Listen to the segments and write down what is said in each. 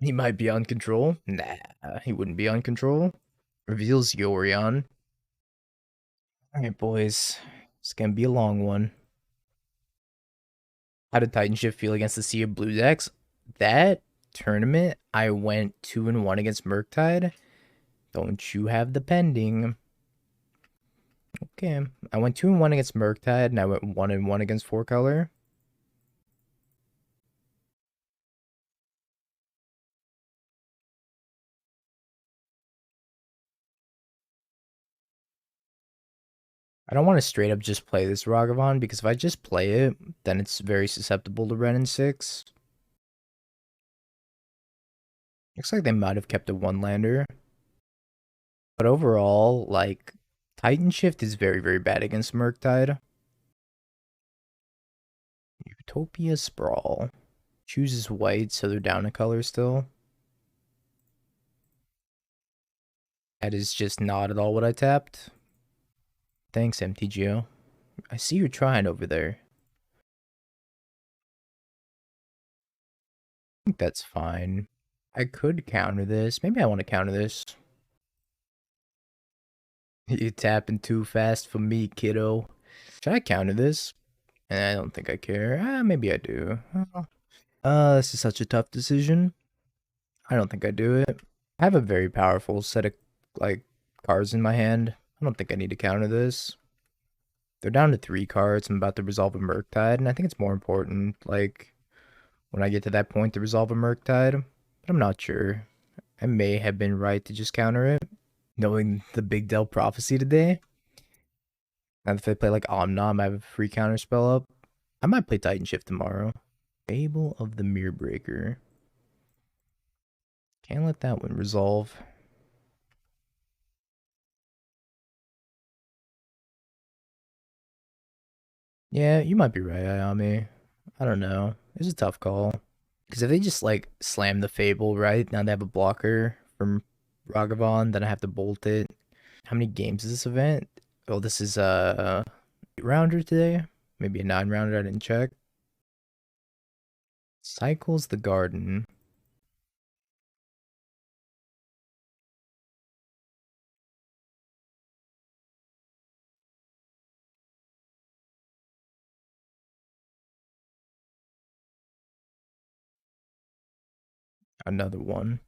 He might be on control. Nah, he wouldn't be on control. Reveals Yorion. Alright, boys. It's gonna be a long one. How did Titan Shift feel against the Sea of Blue decks? That tournament, I went 2-1 against Murktide. Don't you have the pending? Okay. I went 2-1 against Murktide, and I went 1-1 against Four Color. I don't want to straight up just play this Ragavan, because if I just play it, then it's very susceptible to Ren and 6. Looks like they might have kept a one-lander. But overall, like, Titan Shift is very, very bad against Murktide. Utopia Sprawl. Chooses white, so they're down a color still. That is just not at all what I tapped. Thanks, MTGO. I see you're trying over there. I think that's fine. I could counter this. Maybe I want to counter this. You're tapping too fast for me, kiddo. Should I counter this? I don't think I care. Maybe I do. This is such a tough decision. I don't think I do it. I have a very powerful set of, like, cards in my hand. I don't think I need to counter this. They're down to 3 cards. I'm about to resolve a Murktide, and I think it's more important, like, when I get to that point to resolve a Murktide. But I'm not sure. I may have been right to just counter it. Knowing the Big Dell prophecy today. And if I play like Omnom, I have a free counter spell up. I might play Titan Shift tomorrow. Fable of the Mirror Breaker. Can't let that one resolve. Yeah, you might be right, Ayami. I don't know. It's a tough call. Because if they just like slam the Fable, right? Now they have a blocker from Ragavan, then I have to bolt it. How many games is this event? Oh, this is a 8-rounder today. Maybe a 9-rounder, I didn't check. Cycles the Garden. Another one.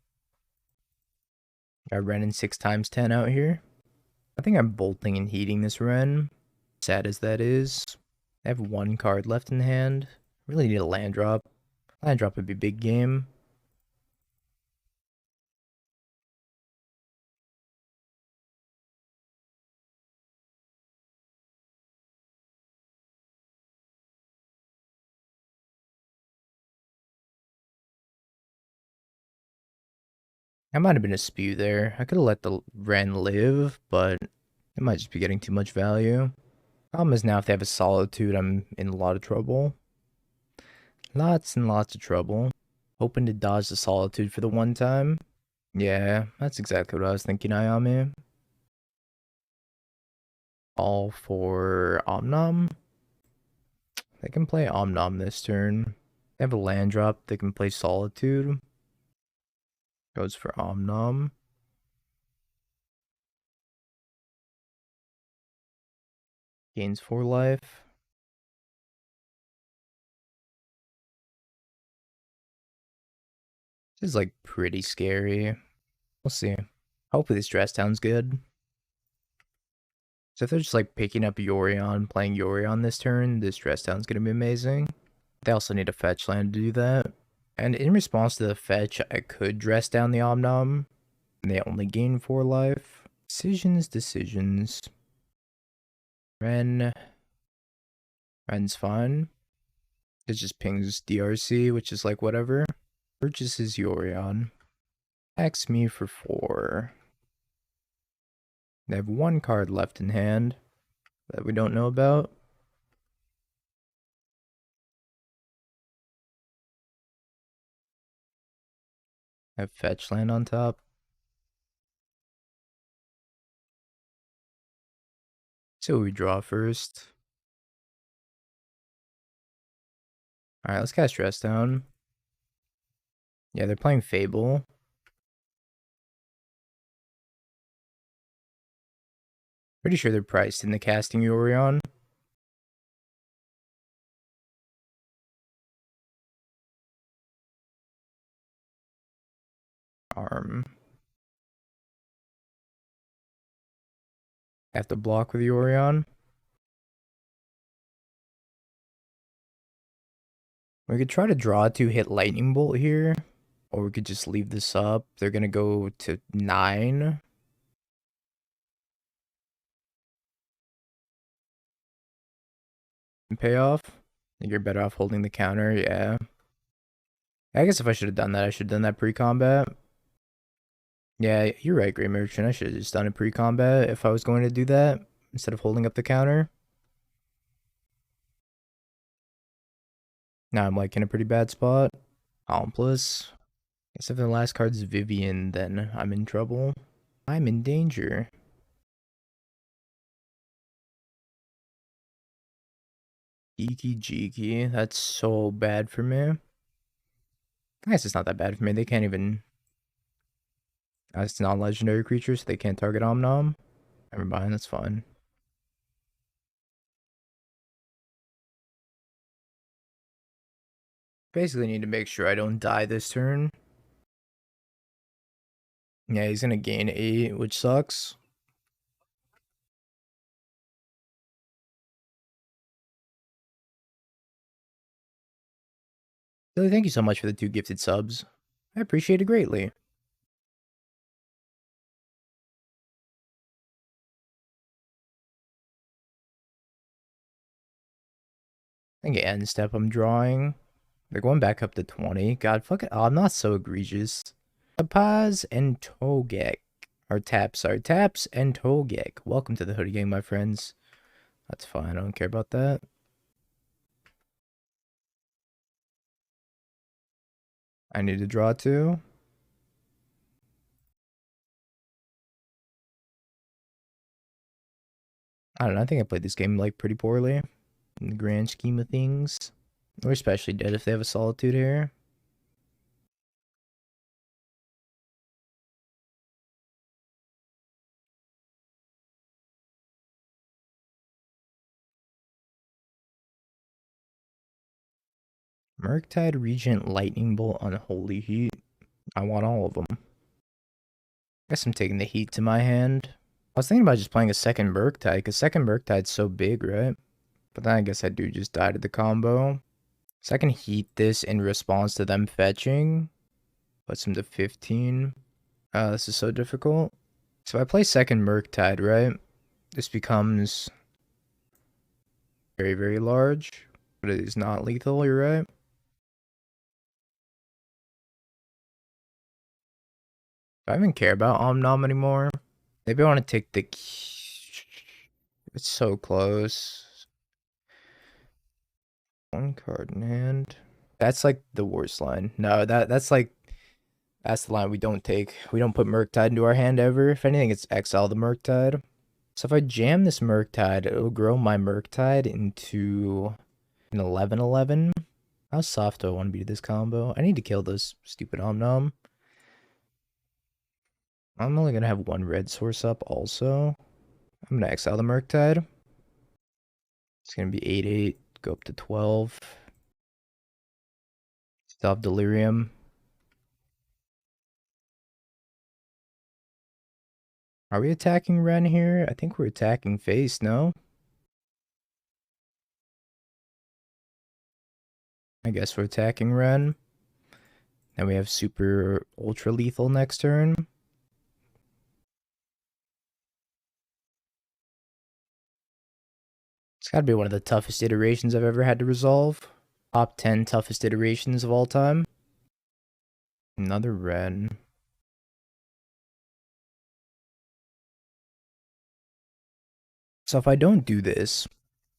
Got Ren in 6x10 out here. I think I'm bolting and heating this Ren. Sad as that is. I have 1 card left in hand. Really need a land drop. Land drop would be big game. I might have been a spew there. I could have let the Ren live, but it might just be getting too much value. Problem is now if they have a Solitude, I'm in a lot of trouble. Lots and lots of trouble. Hoping to dodge the Solitude for the one time. Yeah, that's exactly what I was thinking, Ayami. All for Omnom. They can play Omnom this turn. They have a land drop. They can play Solitude. Goes for Omnom. Gains 4 life. This is like pretty scary. We'll see. Hopefully this dress sounds good. So if they're just like picking up Yorion, playing Yorion this turn, this dress sounds gonna be amazing. They also need a fetch land to do that. And in response to the fetch, I could dress down the Omnom. And they only gain 4 life. Decisions. Ren's fine. It just pings DRC, which is like whatever. Purchases Yorion. X me for 4. They have 1 card left in hand that we don't know about. Have fetch land on top. So we draw first. Alright, let's cast Dress Down. Yeah, they're playing Fable. Pretty sure they're priced in the casting Yorion. Arm. Have to block with Yorion. We could try to draw to hit Lightning Bolt here. Or we could just leave this up. They're gonna go to 9. And pay off. I think you're better off holding the counter, yeah. I guess if I should have done that, I should have done that pre-combat. Yeah, you're right, Grey Merchant. I should have just done it pre-combat if I was going to do that, instead of holding up the counter. Now I'm like in a pretty bad spot. Accomplice. Guess if the last card's Vivian, then I'm in trouble. I'm in danger. Geeky Geeky. That's so bad for me. I guess it's not that bad for me. They can't even... It's non-legendary creatures, so they can't target Omnom. Never mind, that's fine. Basically need to make sure I don't die this turn. Yeah, he's gonna gain 8, which sucks. Billy, thank you so much for the 2 gifted subs. I appreciate it greatly. I think end step I'm drawing. They're going back up to 20. God, fuck it. Oh, I'm not so egregious. Paz and Togek. Or Taps, sorry. Taps and Togek. Welcome to the Hoodie Gang, my friends. That's fine. I don't care about that. I need to draw 2. I don't know. I think I played this game like pretty poorly in the grand scheme of things. We're especially dead if they have a Solitude here. Murktide, Regent, Lightning Bolt, Unholy Heat. I want all of them. Guess I'm taking the Heat to my hand. I was thinking about just playing a second Murktide, because second Murktide's so big, right? But then I guess I do just die to the combo. So I can Heat this in response to them fetching. Puts him to 15. This is so difficult. So if I play second Murktide, right? This becomes very, very large. But it is not lethal, you're right. I don't even care about Omnom anymore. Maybe I want to take the... It's so close. 1 card in hand. That's like the worst line. No, that's like... That's the line we don't take. We don't put Murktide into our hand ever. If anything, it's exile the Murktide. So if I jam this Murktide, it'll grow my Murktide into an 11/11. How soft do I want to be to this combo? I need to kill this stupid Omnom. I'm only going to have 1 red source up also. I'm going to exile the Murktide. It's going to be 8/8, go up to 12. Stop Delirium. Are we attacking Ren here? I think we're attacking face, no? I guess we're attacking Ren. Then we have super ultra lethal next turn. It's gotta be one of the toughest iterations I've ever had to resolve. Top 10 toughest iterations of all time. Another Ren. So if I don't do this,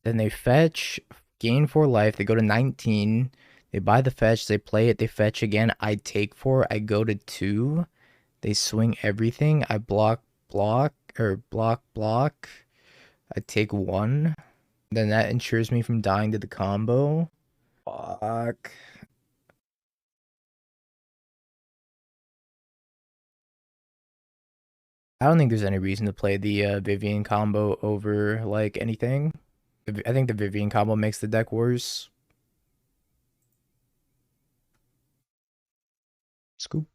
then they fetch, gain 4 life, they go to 19, they buy the fetch, they play it, they fetch again, I take 4, I go to 2, they swing everything, I block, I take 1, then that ensures me from dying to the combo. Fuck. I don't think there's any reason to play the Vivian combo over like anything. I think the Vivian combo makes the deck worse. Scoop.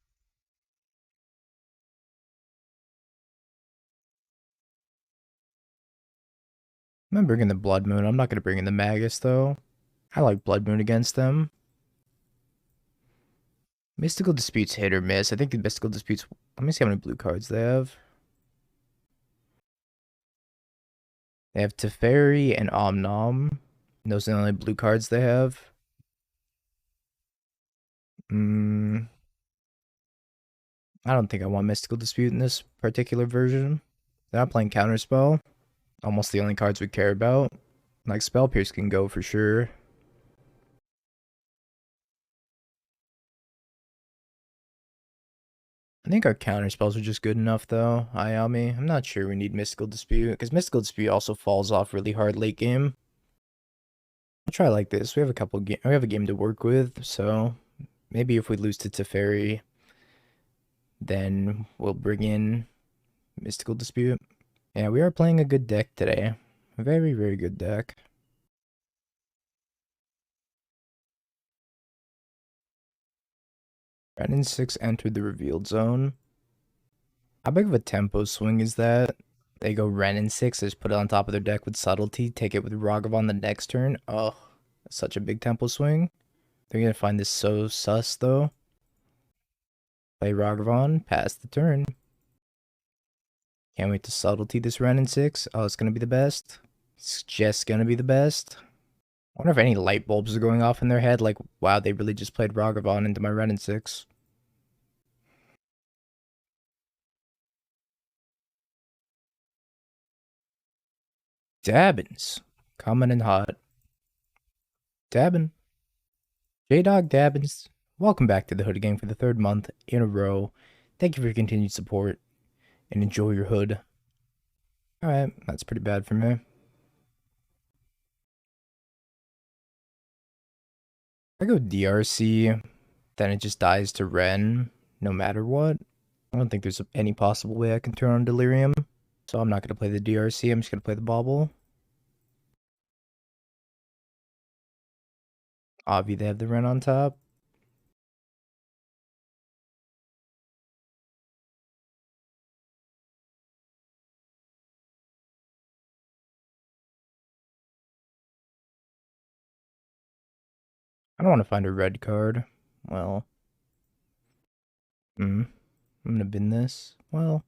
I'm bringing the Blood Moon. I'm not gonna bring in the Magus though. I like Blood Moon against them. Mystical Dispute's hit or miss. I think the Mystical Dispute's. Let me see how many blue cards they have. They have Teferi and Omnom. Those are the only blue cards they have. I don't think I want Mystical Dispute in this particular version. They're not playing Counterspell. Almost the only cards we care about. Like Spell Pierce can go for sure. I think our counter spells are just good enough though, Ayami. I'm not sure we need Mystical Dispute, because Mystical Dispute also falls off really hard late game. I'll try like this. We have a game to work with, so maybe if we lose to Teferi, then we'll bring in Mystical Dispute. Yeah, we are playing a good deck today. A very, very good deck. Renin 6 entered the revealed zone. How big of a tempo swing is that? They go Renin 6, just put it on top of their deck with subtlety, take it with Ragavan the next turn. Oh, such a big tempo swing. They're gonna find this so sus though. Play Ragavan, pass the turn. Can't wait to subtlety this Renin 6. Oh, it's gonna be the best. It's just gonna be the best. I wonder if any light bulbs are going off in their head, like, wow, they really just played Ragavan into my Renin 6. Dabbins. Coming in hot. Dabbin. J-Dog Dabbins. Welcome back to the Hood Gang for the third month in a row. Thank you for your continued support and enjoy your hood. Alright, that's pretty bad for me. I go DRC, then it just dies to Ren, no matter what. I don't think there's any possible way I can turn on Delirium. So I'm not going to play the DRC, I'm just going to play the Bauble. Obvi, they have the Ren on top. I don't want to find a red card. Well, I'm going to bin this. Well,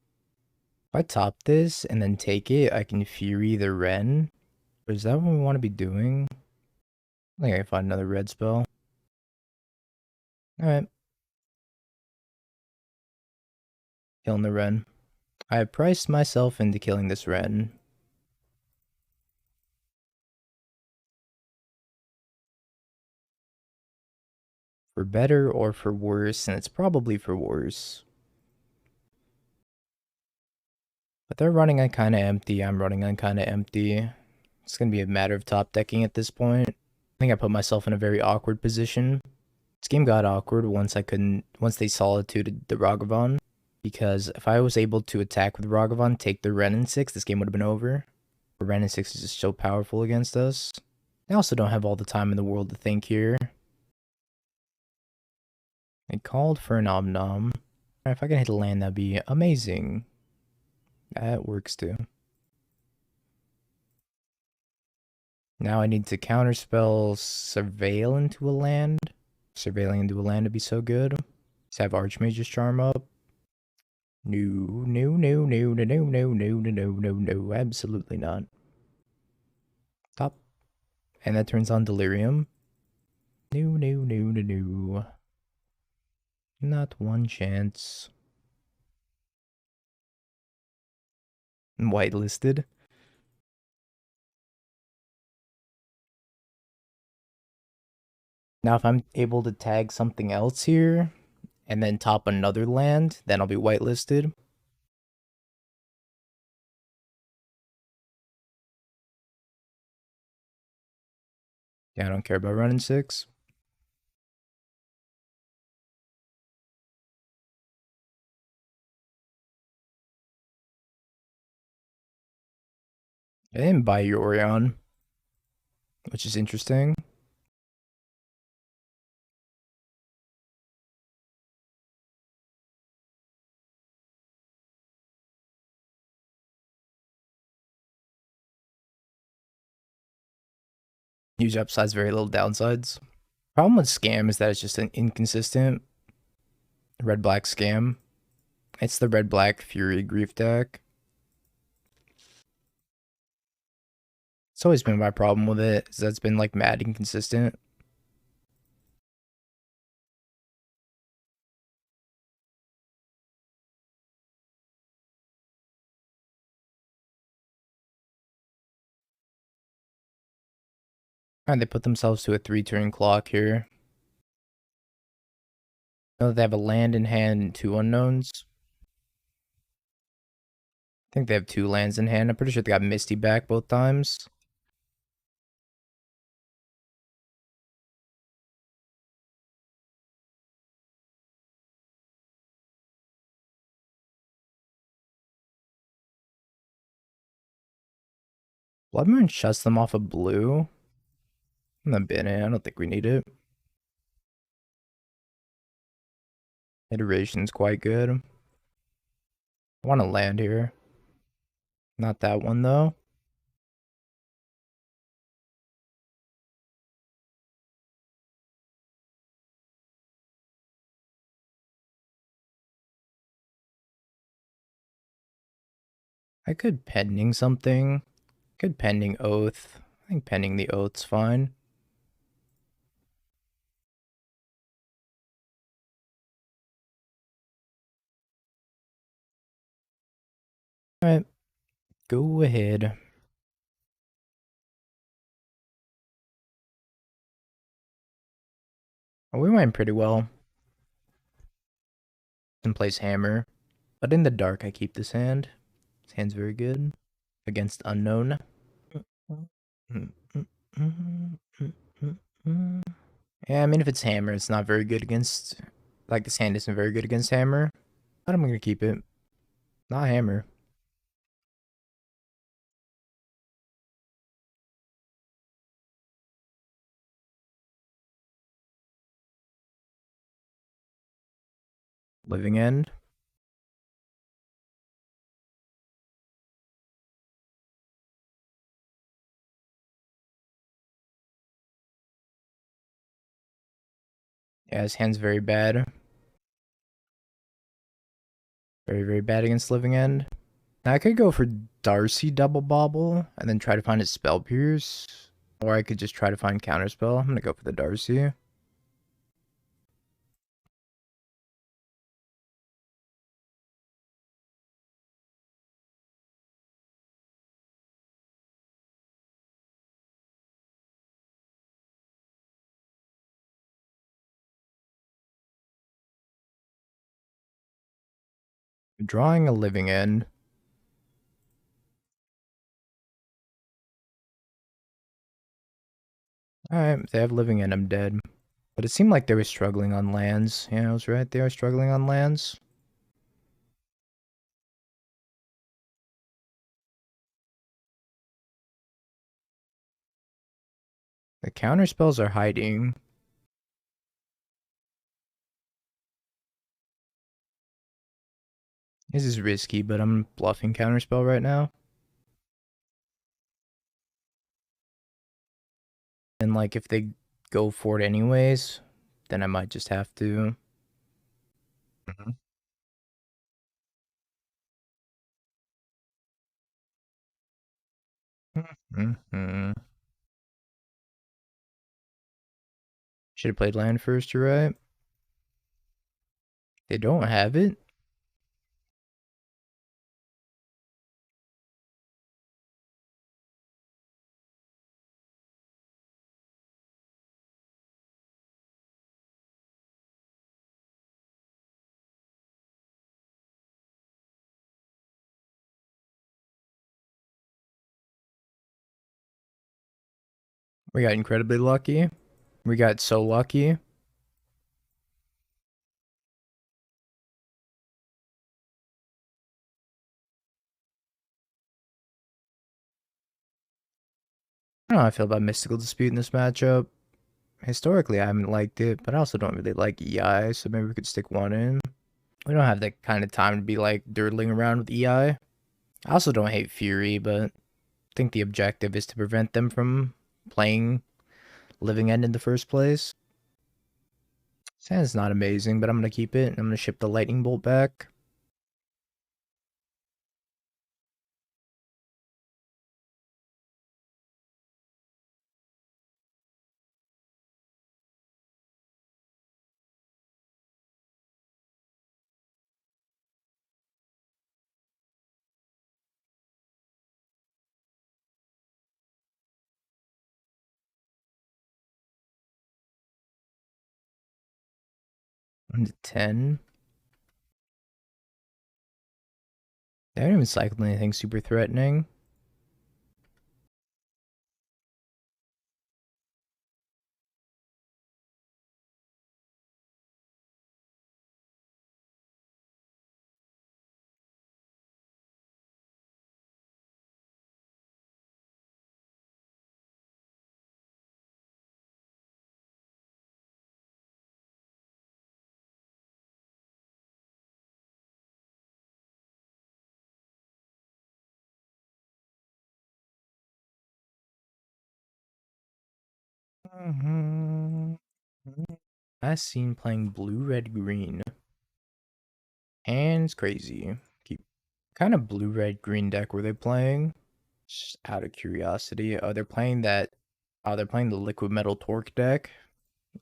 if I top this and then take it, I can Fury the Ren. But is that what we want to be doing? I think I can find another red spell. Alright. Killing the Ren. I have priced myself into killing this Ren. For better or for worse, and it's probably for worse. But they're running on kind of empty, I'm running on kind of empty. It's going to be a matter of top decking at this point. I think I put myself in a very awkward position. This game got awkward once they solitude the Ragavan. Because if I was able to attack with Ragavan, take the Renin 6, this game would have been over. But Renin 6 is just so powerful against us. I also don't have all the time in the world to think here. I called for an Om Nom. If I can hit a land, that'd be amazing. That works too. Now I need to counterspell Surveil into a land. Surveilling into a land would be so good. Let's have Archmage's Charm up. No, no, no, no, no, no, no, no, no, no, no, absolutely not. Top. And that turns on Delirium. No, no, no, no, no. Not one chance. Whitelisted. Now if I'm able to tag something else here, and then top another land, then I'll be whitelisted. Yeah, I don't care about running 6. I didn't buy Yorion, which is interesting. Huge upsides, very little downsides. Problem with scam is that it's just an inconsistent red black scam. It's the red black fury grief deck. It's always been my problem with it, is that it's been like mad inconsistent. Alright, they put themselves to a 3-turn clock here. Know they have a land in hand and 2 unknowns. I think they have 2 lands in hand. I'm pretty sure they got Misty back both times. Blood Moon shuts them off of blue. I'm not bidding it. I don't think we need it. Iteration's quite good. I want to land here. Not that one though. I could pending something. Could pending oath. I think pending the oath's fine. Alright. Go ahead. Oh, we went pretty well. And plays hammer. But in the dark I keep this hand. This hand's very good. Against unknown. Yeah, I mean if it's hammer, it's not very good against, like this hand isn't very good against hammer. But I'm gonna keep it. Not hammer. Living end. Yeah, his hand's very bad. Very, very bad against living end. Now I could go for Darcy double bobble and then try to find his spell pierce. Or I could just try to find counterspell. I'm gonna go for the Darcy. Drawing a living end. Alright, if they have living end, I'm dead. But it seemed like they were struggling on lands. Yeah, I was right. They are struggling on lands. The counterspells are hiding. This is risky, but I'm bluffing counterspell right now. And like if they go for it anyways, then I might just have to. Mm-hmm. Should have played land first, you're right. They don't have it. We got incredibly lucky. We got so lucky. I don't know how I feel about Mystical Dispute in this matchup. Historically, I haven't liked it, but I also don't really like EI, so maybe we could stick one in. We don't have that kind of time to be like dirtling around with EI. I also don't hate Fury, but I think the objective is to prevent them from playing Living End in the first place. Sand's not amazing, but I'm going to keep it. I'm going to ship the Lightning Bolt back. One to 10. They haven't even cycled anything super threatening. Last seen playing blue, red, green. Hands crazy. Keep kind of blue, red, green deck were they playing? Just out of curiosity. Oh, they're playing that. Oh, they're playing the liquid metal torque deck.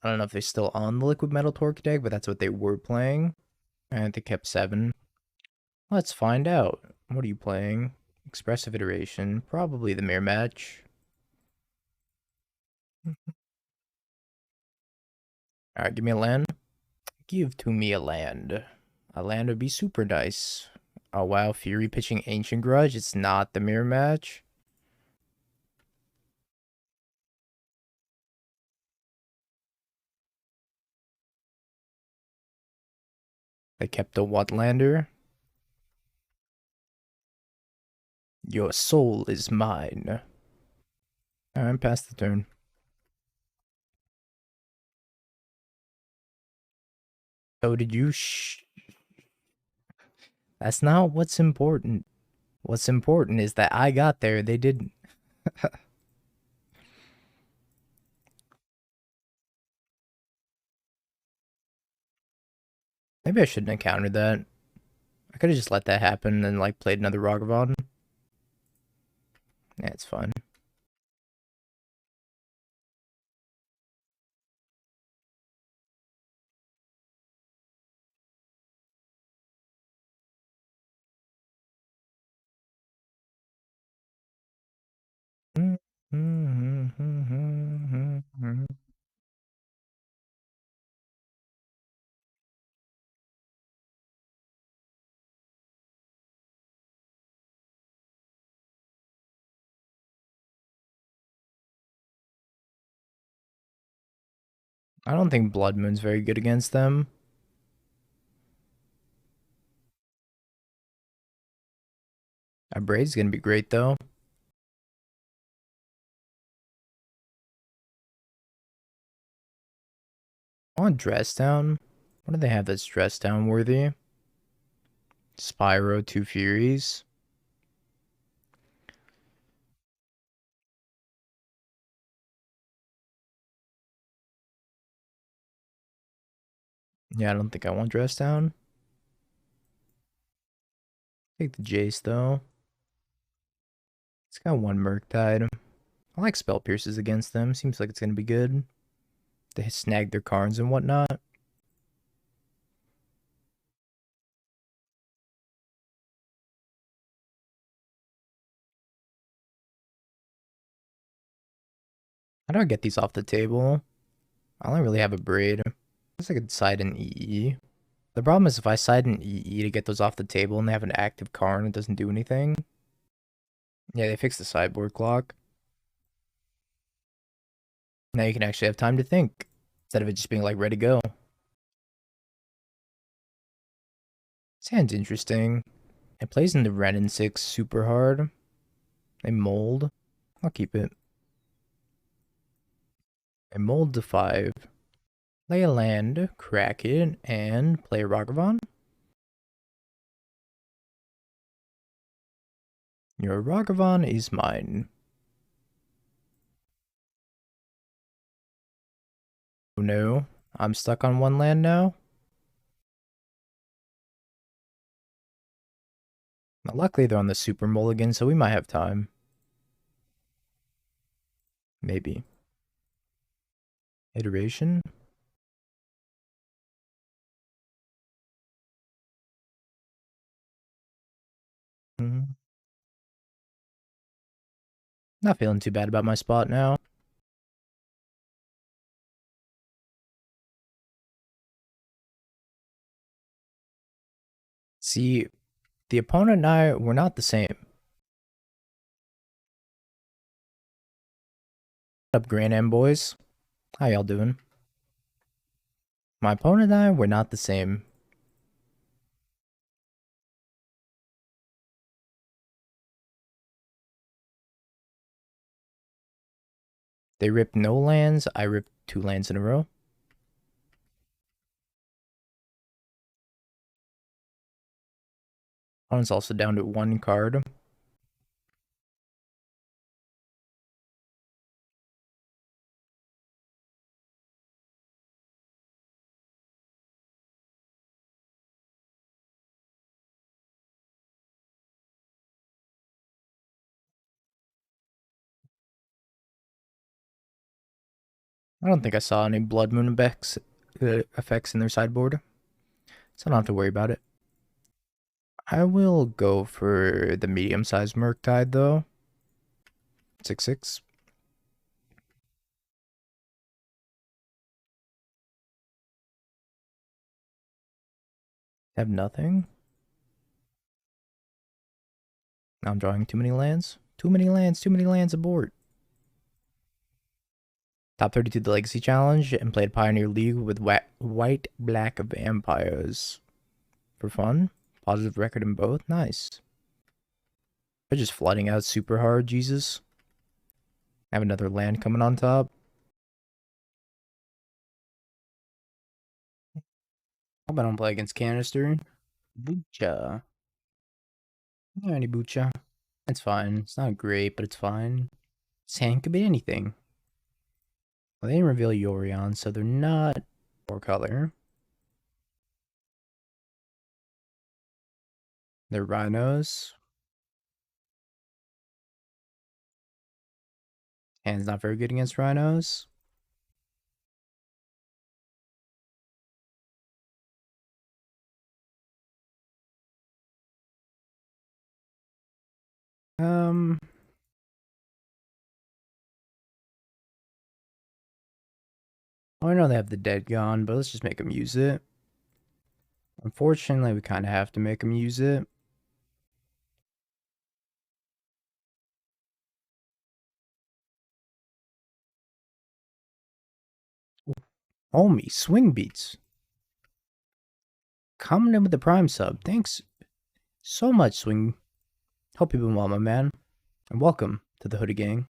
I don't know if they're still on the liquid metal torque deck, but that's what they were playing. And they kept 7. Let's find out. What are you playing? Expressive iteration. Probably the mirror match. Alright, give me a land. Give to me a land. A land would be super nice. Oh wow, Fury pitching Ancient Grudge. It's not the mirror match. They kept a Whatlander. Your soul is mine. I'm past the turn. So did you That's not what's important. What's important is that I got there. They didn't. Maybe I shouldn't have countered that. I could have just let that happen and like played another Ragavan. Yeah, it's fine. I don't think Blood Moon's very good against them. Our Braid's gonna be great though. I want Dress Down. What do they have that's Dress Down worthy? Spyro, 2 Furies. Yeah, I don't think I want Dress Down. Take the Jace though. It's got 1 Murktide. I like Spell Pierces against them. Seems like it's gonna be good. They snag their cards and whatnot. How do I get these off the table? I only really have a Braid. I guess I could side an EE. The problem is if I side an EE to get those off the table and they have an active card and it doesn't do anything. Yeah, they fixed the sideboard clock. Now you can actually have time to think instead of it just being like ready to go. Sounds interesting. It plays into Ren and 6 super hard. They mold. I'll keep it. A mold to 5. Play a land, crack it, and play a Ragavan. Your Ragavan is mine. Oh no, I'm stuck on one land now. Luckily they're on the super mulligan, so we might have time. Maybe. Iteration? Not feeling too bad about my spot now. See, the opponent and I were not the same. What up, Grand M boys? How y'all doing? My opponent and I were not the same. They ripped no lands, I ripped 2 lands in a row. Opponent's also down to 1 card. I don't think I saw any Blood Moon effects in their sideboard, so I don't have to worry about it. I will go for the medium-sized Murktide, though. 6/6. Have nothing. Now I'm drawing too many lands. Too many lands aboard. Top 32 the Legacy Challenge and played Pioneer League with white black vampires. For fun. Positive record in both. Nice. They're just flooding out super hard, Jesus. I have another land coming on top. Hope I don't play against Canister. Bucha. Alrighty, Bucha. It's fine. It's not great, but it's fine. This hand could be anything. Well, they didn't reveal Yorion, so they're not 4-color. They're rhinos. Hand's not very good against rhinos. I know they have the dead gone, but let's just make them use it. Unfortunately, we kind of have to make them use it. Homie, swing beats. Coming in with the prime sub. Thanks so much, Swing. Hope you've been well, my man. And welcome to the Hoodie Gang.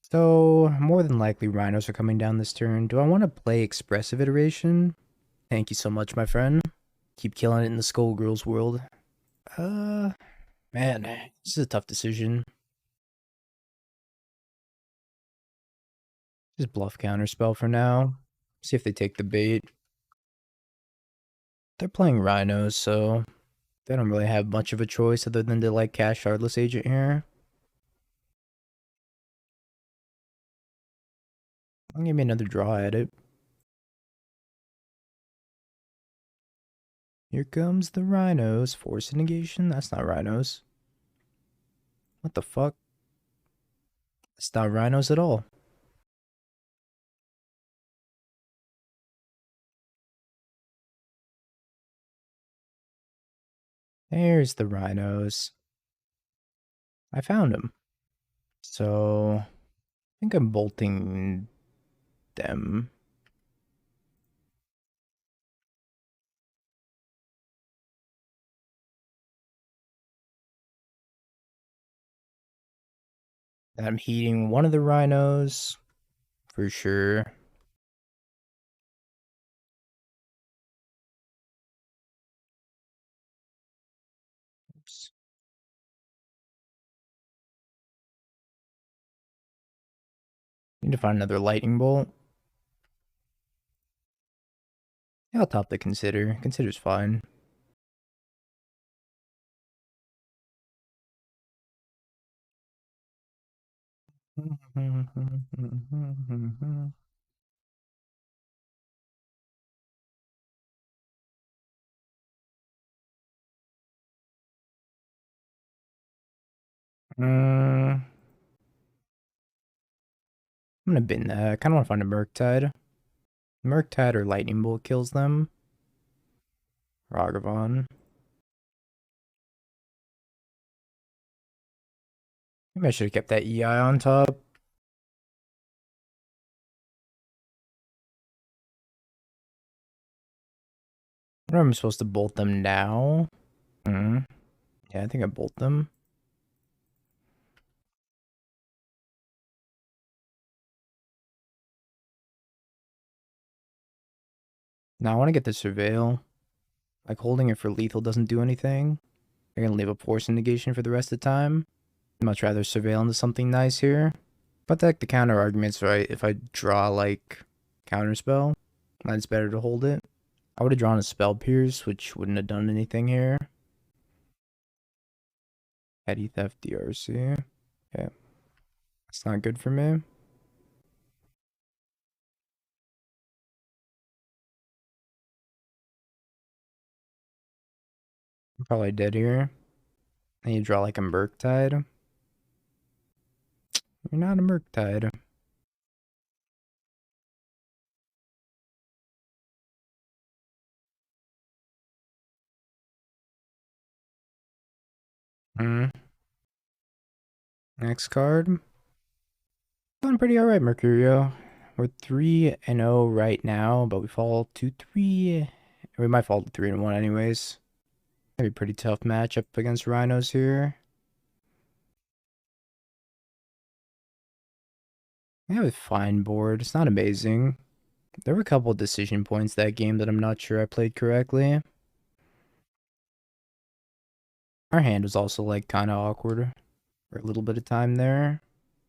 So, more than likely, rhinos are coming down this turn. Do I want to play Expressive Iteration? Thank you so much, my friend. Keep killing it in the Skullgirls world. Man, this is a tough decision. Just bluff counterspell for now. See if they take the bait. They're playing rhinos, so they don't really have much of a choice other than to like cast Shardless Agent here. I'll give me another draw at it. Here comes the rhinos. Force negation? That's not rhinos. What the fuck? It's not rhinos at all. There's the rhinos. I found them. So, I think I'm bolting them. And I'm heating one of the rhinos for sure. Need to find another lightning bolt. Yeah, I'll top the consider. Consider's fine. I'm gonna bin that. I kind of want to find a Murktide. Murktide or Lightning Bolt kills them. Ragavan. Maybe I should have kept that EI on top. I wonder if I'm supposed to bolt them now. Yeah, I think I bolt them. Now I want to get the Surveil. Like, holding it for lethal doesn't do anything. They're gonna leave a Force negation for the rest of the time. I'd much rather Surveil into something nice here. But like the counter arguments, right? If I draw like counterspell, then it's better to hold it. I would have drawn a Spell Pierce, which wouldn't have done anything here. Petty Theft DRC. Okay. That's not good for me. I'm probably dead here. And you draw like a Murktide. You're not a Murktide. Next card. Doing pretty alright, Mercurio. We're 3-0 right now, but we fall to 3. We might fall to 3-1 anyways. Gonna be a pretty tough matchup against Rhinos here. I have a fine board. It's not amazing. There were a couple of decision points that game that I'm not sure I played correctly. Our hand was also like kind of awkward for a little bit of time there.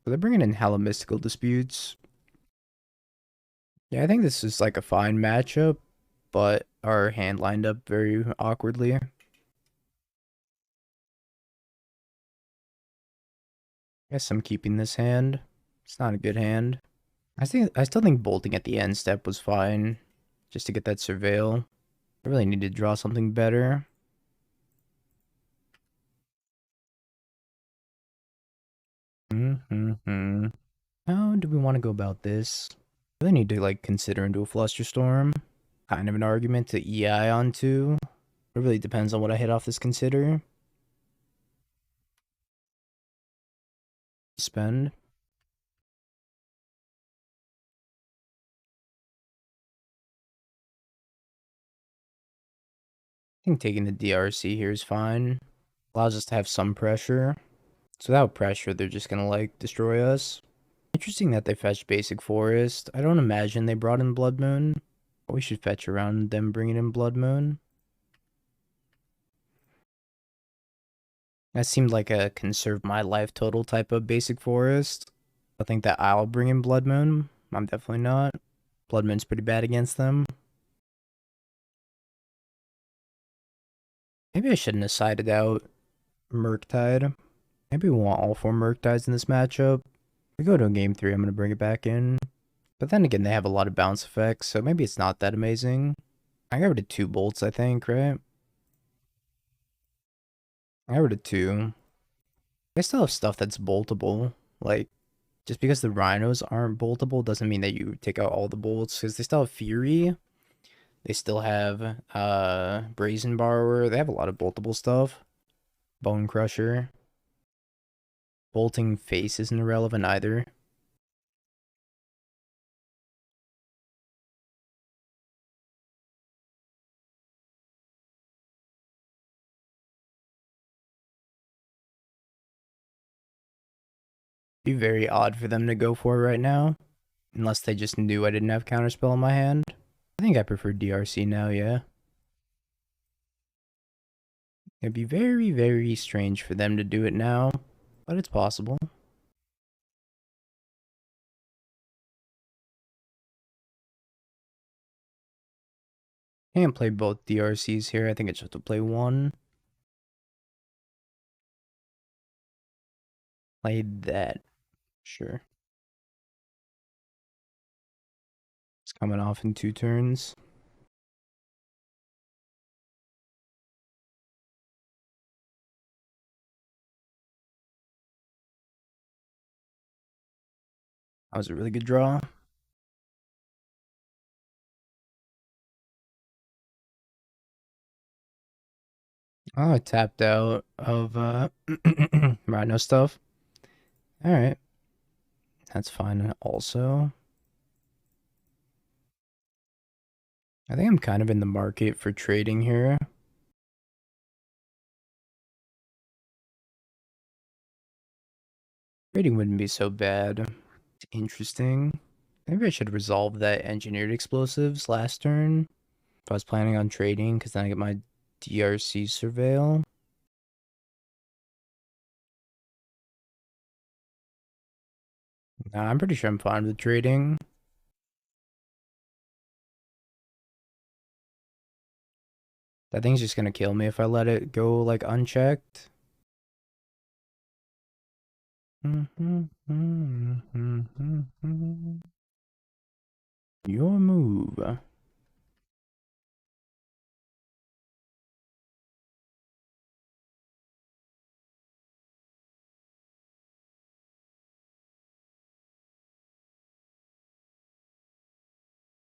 But they're bringing in hella mystical disputes. Yeah, I think this is like a fine matchup, but our hand lined up very awkwardly. Guess I'm keeping this hand. It's not a good hand. I still think bolting at the end step was fine, just to get that surveil. I really need to draw something better. How do we want to go about this? Really need to like consider into a flusterstorm. Kind of an argument to EI onto. It really depends on what I hit off this consider. Spend. I think taking the DRC here is fine. Allows us to have some pressure. So without pressure, they're just gonna like destroy us. Interesting that they fetched Basic Forest. I don't imagine they brought in Blood Moon. But we should fetch around them bringing in Blood Moon. That seemed like a conserve my life total type of Basic Forest. I think that I'll bring in Blood Moon. I'm definitely not. Blood Moon's pretty bad against them. Maybe I shouldn't have sided out Murktide. Maybe we want all 4 Murktides in this matchup. If we go to a game 3, I'm going to bring it back in. But then again, they have a lot of bounce effects, so maybe it's not that amazing. I got rid of 2 bolts, I think, right? I got rid of 2. They still have stuff that's boltable. Like, just because the rhinos aren't boltable doesn't mean that you take out all the bolts, because they still have Fury. They still have Brazen Borrower. They have a lot of boltable stuff. Bone Crusher. Bolting Face isn't irrelevant either. Be very odd for them to go for it right now. Unless they just knew I didn't have Counterspell in my hand. I think I prefer DRC now, yeah. It'd be very, very strange for them to do it now. But it's possible. Can't play both DRCs here. I think I just have to play one. Played that. Sure. It's coming off in 2 turns. That was a really good draw. Oh, I tapped out of Rhino stuff. Alright. That's fine. Also, I think I'm kind of in the market for trading here. Trading wouldn't be so bad. It's interesting. Maybe I should resolve that engineered explosives last turn. If I was planning on trading, because then I get my DRC surveil. Nah, I'm pretty sure I'm fine with trading. That thing's just gonna kill me if I let it go, like, unchecked. Your move.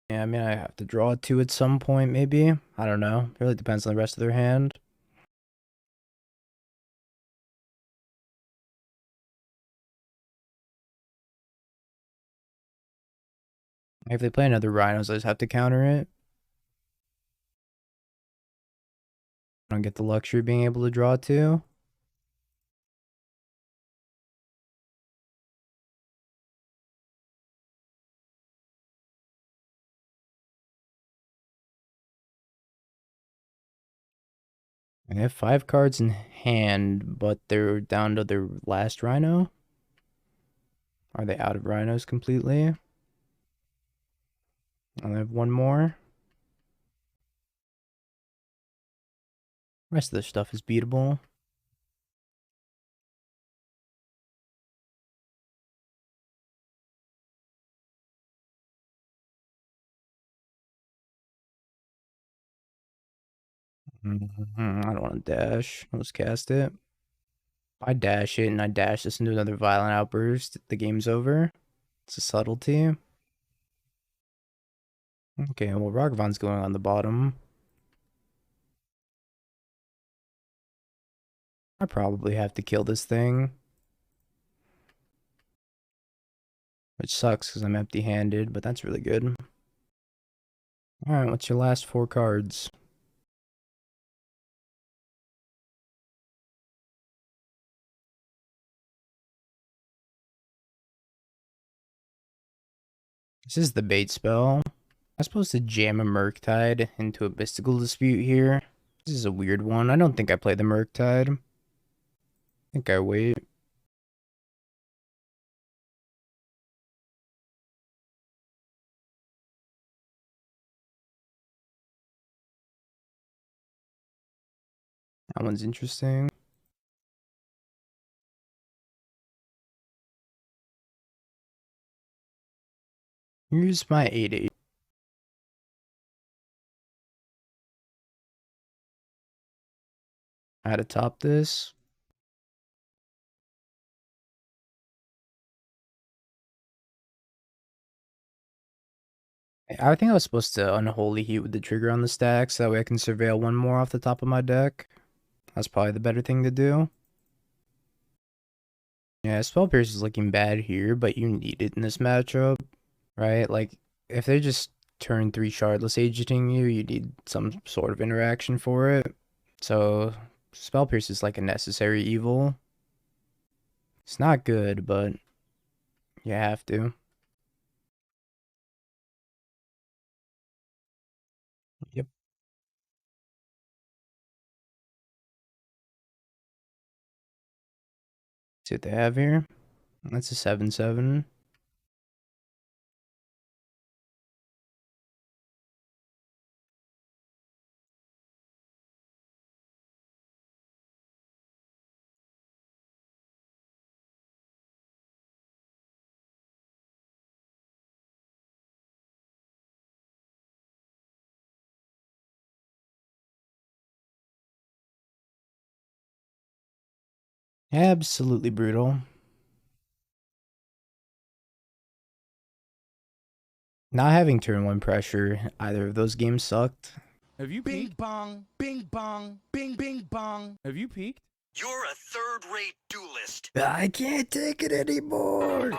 Yeah, I mean, I have to draw 2 at some point, maybe. I don't know. It really depends on the rest of their hand. If they play another Rhinos, I just have to counter it. I don't get the luxury of being able to draw 2. I have 5 cards in hand, but they're down to their last Rhino. Are they out of Rhinos completely? I have 1 more. Rest of the stuff is beatable. I don't want to dash. I'll just cast it. I dash it and I dash this into another violent outburst. The game's over. It's a subtlety. Okay, well, Ragavon's going on the bottom. I probably have to kill this thing. Which sucks because I'm empty-handed, but that's really good. Alright, what's your last 4 cards? This is the bait spell. I'm supposed to jam a Murktide into a Mystical Dispute here. This is a weird one. I don't think I play the Murktide. I think I wait. That one's interesting. Here's my 8/8. I had to top this. I think I was supposed to Unholy Heat with the trigger on the stack, so that way I can surveil 1 more off the top of my deck. That's probably the better thing to do. Yeah, Spell Pierce is looking bad here, but you need it in this matchup, right? Like, if they just turn 3 Shardless Agenting you, you need some sort of interaction for it. So, Spell Pierce is like a necessary evil. It's not good, but you have to. Yep. See what they have here. That's a 7/7. Absolutely brutal. Not having turn 1 pressure, either of those games sucked. Have you Bing peeked? bong, bing bong, bing bing bong. Have you peeked? You're a third-rate duelist. I can't take it anymore.